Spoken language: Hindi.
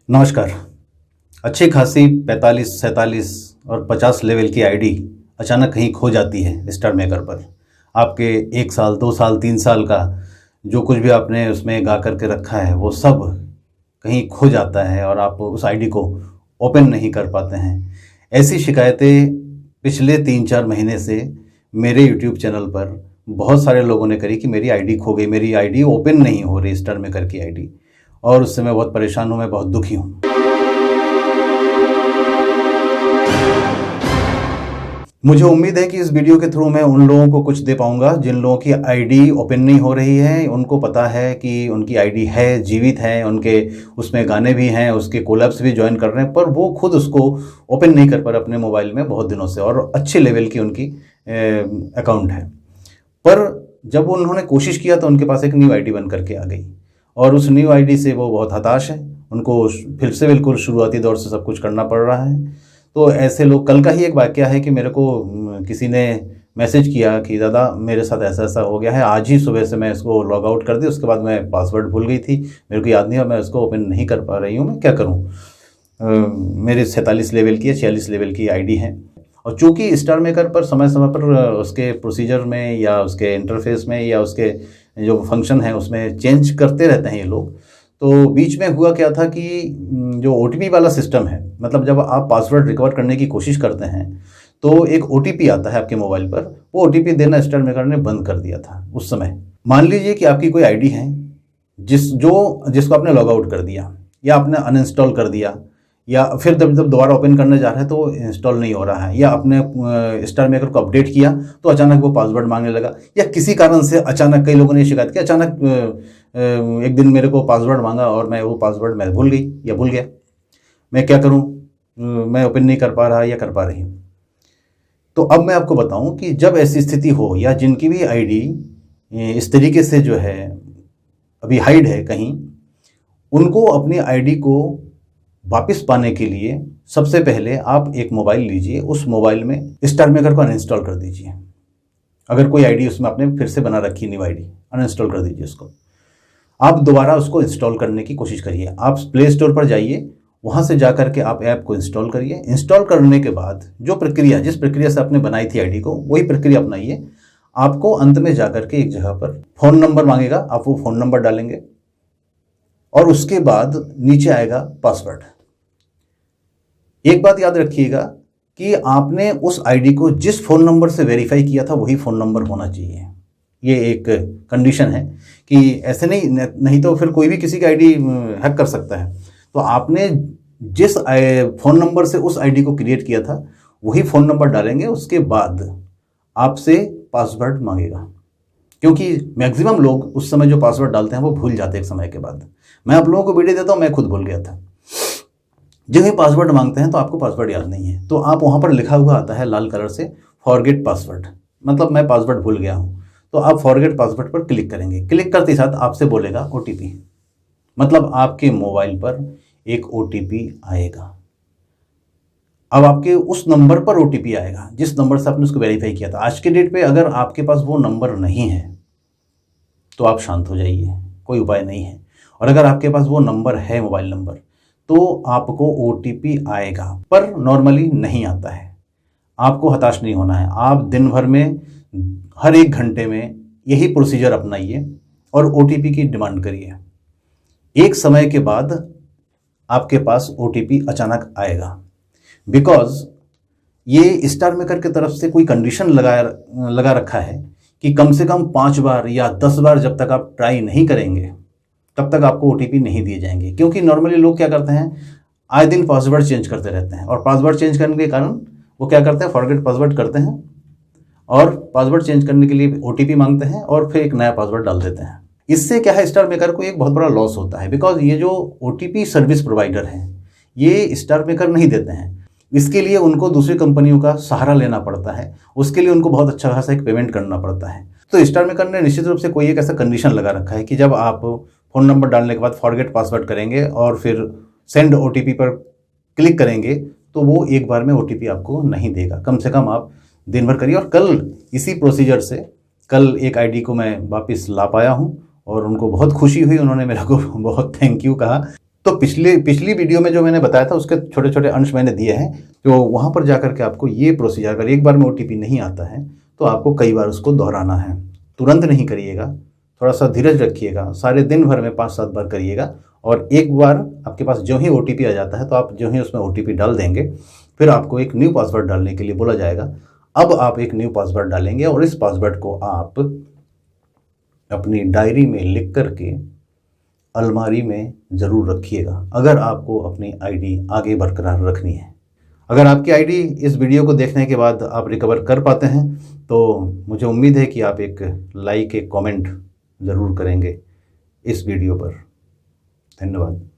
नमस्कार। अच्छी खासी 45, 47 और 50 लेवल की आईडी अचानक कहीं खो जाती है स्टार मेकर पर। आपके 1 साल, 2 साल, 3 साल का जो कुछ भी आपने उसमें गा करके रखा है वो सब कहीं खो जाता है और आप उस आईडी को ओपन नहीं कर पाते हैं। ऐसी शिकायतें पिछले 3-4 महीने से मेरे यूट्यूब चैनल पर बहुत सारे लोगों ने करी कि मेरी आईडी खो गई, मेरी आईडी ओपन नहीं हो रही, स्टार मेकर की आईडी। और उससे मैं बहुत परेशान हूँ, मैं बहुत दुखी हूँ। मुझे उम्मीद है कि इस वीडियो के थ्रू मैं उन लोगों को कुछ दे पाऊंगा जिन लोगों की आईडी ओपन नहीं हो रही है। उनको पता है कि उनकी आईडी है, जीवित है, उनके उसमें गाने भी हैं, उसके कोलैब्स भी ज्वाइन कर रहे हैं, पर वो खुद उसको ओपन नहीं कर पा रहे अपने मोबाइल में बहुत दिनों से, और अच्छे लेवल की उनकी अकाउंट है। पर जब उन्होंने कोशिश किया तो उनके पास एक न्यू आईडी बन करके आ गई और उस न्यू आईडी से वो बहुत हताश है। उनको फिर से बिल्कुल शुरुआती दौर से सब कुछ करना पड़ रहा है। तो ऐसे लोग, कल का ही एक वाकया है कि मेरे को किसी ने मैसेज किया कि दादा मेरे साथ ऐसा ऐसा हो गया है, आज ही सुबह से मैं इसको लॉग आउट कर दी, उसके बाद मैं पासवर्ड भूल गई थी, मेरे को याद नहीं और मैं उसको ओपन नहीं कर पा रही हूँ, मैं क्या करूँ। मेरे 47 लेवल की या 46 लेवल की आईडी है। और चूँकि स्टार मेकर पर समय समय पर उसके प्रोसीजर में या उसके इंटरफेस में या उसके जो फंक्शन है उसमें चेंज करते रहते हैं ये लोग। तो बीच में हुआ क्या था कि जो OTP वाला सिस्टम है, मतलब जब आप पासवर्ड रिकवर करने की कोशिश करते हैं तो एक OTP आता है आपके मोबाइल पर, वो OTP देना स्टार मेकर ने बंद कर दिया था उस समय। मान लीजिए कि आपकी कोई आईडी है जिसको आपने लॉग आउट कर दिया या आपने अनइंस्टॉल कर दिया, या फिर जब दोबारा ओपन करने जा रहे हैं तो इंस्टॉल नहीं हो रहा है, या आपने स्टार मेकर को अपडेट किया तो अचानक वो पासवर्ड मांगने लगा, या किसी कारण से अचानक, कई लोगों ने शिकायत की, अचानक एक दिन मेरे को पासवर्ड मांगा और मैं वो पासवर्ड मैं भूल गई या भूल गया, मैं क्या करूं, मैं ओपन नहीं कर पा रहा या कर पा रही हूं। तो अब मैं आपको बताऊं कि जब ऐसी स्थिति हो या जिनकी भी आईडी इस तरीके से जो है अभी हाइड है कहीं, उनको अपनी आईडी को वापस पाने के लिए सबसे पहले आप एक मोबाइल लीजिए, उस मोबाइल में स्टार मेकर को अनइंस्टॉल कर दीजिए। अगर कोई आईडी उसमें आपने फिर से बना रखी, न्यू आईडी, अनइंस्टॉल कर दीजिए उसको। आप दोबारा उसको इंस्टॉल करने की कोशिश करिए। आप प्ले स्टोर पर जाइए, वहाँ से जा करके आप ऐप को इंस्टॉल करिए। इंस्टॉल करने के बाद जो प्रक्रिया, जिस प्रक्रिया से आपने बनाई थी आईडी को, वही प्रक्रिया अपनाइए। आपको अंत में जा करके एक जगह पर फ़ोन नंबर मांगेगा, आप वो फ़ोन नंबर डालेंगे और उसके बाद नीचे आएगा पासवर्ड। एक बात याद रखिएगा कि आपने उस आईडी को जिस फ़ोन नंबर से वेरीफाई किया था वही फ़ोन नंबर होना चाहिए। ये एक कंडीशन है कि ऐसे नहीं तो फिर कोई भी किसी की आईडी हैक कर सकता है। तो आपने जिस फ़ोन नंबर से उस आईडी को क्रिएट किया था वही फ़ोन नंबर डालेंगे, उसके बाद आपसे पासवर्ड मांगेगा, क्योंकि मैक्सिमम लोग उस समय जो पासवर्ड डालते हैं वो भूल जाते हैं एक समय के बाद। मैं आप लोगों को वीडियो देता हूँ, मैं खुद भूल गया था। जब ये पासवर्ड मांगते हैं तो आपको पासवर्ड याद नहीं है, तो आप वहाँ पर लिखा हुआ आता है लाल कलर से फॉरगेट पासवर्ड, मतलब मैं पासवर्ड भूल गया हूँ। तो आप फॉरगेट पासवर्ड पर क्लिक करेंगे। क्लिक करते ही साथ आपसे बोलेगा OTP, मतलब आपके मोबाइल पर एक OTP आएगा। अब आपके उस नंबर पर OTP आएगा जिस नंबर से आपने उसको वेरीफाई किया था। आज के डेट पे अगर आपके पास वो नंबर नहीं है तो आप शांत हो जाइए, कोई उपाय नहीं है। और अगर आपके पास वो नंबर है, मोबाइल नंबर, तो आपको OTP आएगा, पर नॉर्मली नहीं आता है। आपको हताश नहीं होना है। आप दिन भर में हर 1 घंटे में यही प्रोसीजर अपनाइए और OTP की डिमांड करिए। एक समय के बाद आपके पास OTP अचानक आएगा, बिकॉज ये स्टार मेकर की तरफ से कोई कंडीशन लगा रखा है कि कम से कम 5 बार या 10 बार जब तक आप ट्राई नहीं करेंगे तब तक आपको OTP नहीं दिए जाएंगे। क्योंकि नॉर्मली लोग क्या करते हैं, आए दिन पासवर्ड चेंज करते रहते हैं, और पासवर्ड चेंज करने के कारण वो क्या करते हैं, फॉरगेट पासवर्ड करते हैं और पासवर्ड चेंज करने के लिए OTP मांगते हैं और फिर एक नया पासवर्ड डाल देते हैं। इससे क्या है, स्टार मेकर को एक बहुत बड़ा लॉस होता है, बिकॉज ये जो OTP सर्विस प्रोवाइडर हैं ये स्टार मेकर नहीं देते हैं। इसके लिए उनको दूसरी कंपनियों का सहारा लेना पड़ता है, उसके लिए उनको बहुत अच्छा खासा एक पेमेंट करना पड़ता है। तो स्टार मेकर ने निश्चित रूप से कोई एक ऐसा कंडीशन लगा रखा है कि जब आप फ़ोन नंबर डालने के बाद फॉरगेट पासवर्ड करेंगे और फिर सेंड OTP पर क्लिक करेंगे तो वो एक बार में OTP आपको नहीं देगा। कम से कम आप दिन भर करिए। और कल इसी प्रोसीजर से कल एक आईडी को मैं वापस ला पाया हूँ और उनको बहुत खुशी हुई, उन्होंने मेरे को बहुत थैंक यू कहा। तो पिछली वीडियो में जो मैंने बताया था उसके छोटे छोटे अंश मैंने दिए हैं, तो वहाँ पर जाकर के आपको ये प्रोसीजर, अगर एक बार में OTP नहीं आता है तो आपको कई बार उसको दोहराना है। तुरंत नहीं करिएगा, थोड़ा सा धीरज रखिएगा, सारे दिन भर में 5-7 बार करिएगा, और एक बार आपके पास जो ही OTP आ जाता है तो आप जो ही उसमें OTP डाल देंगे, फिर आपको एक न्यू पासवर्ड डालने के लिए बोला जाएगा। अब आप एक न्यू पासवर्ड डालेंगे और इस पासवर्ड को आप अपनी डायरी में लिख करके अलमारी में ज़रूर रखिएगा, अगर आपको अपनी आईडी आगे बरकरार रखनी है। अगर आपकी आईडी इस वीडियो को देखने के बाद आप रिकवर कर पाते हैं तो मुझे उम्मीद है कि आप एक लाइक, एक कमेंट ज़रूर करेंगे इस वीडियो पर। धन्यवाद।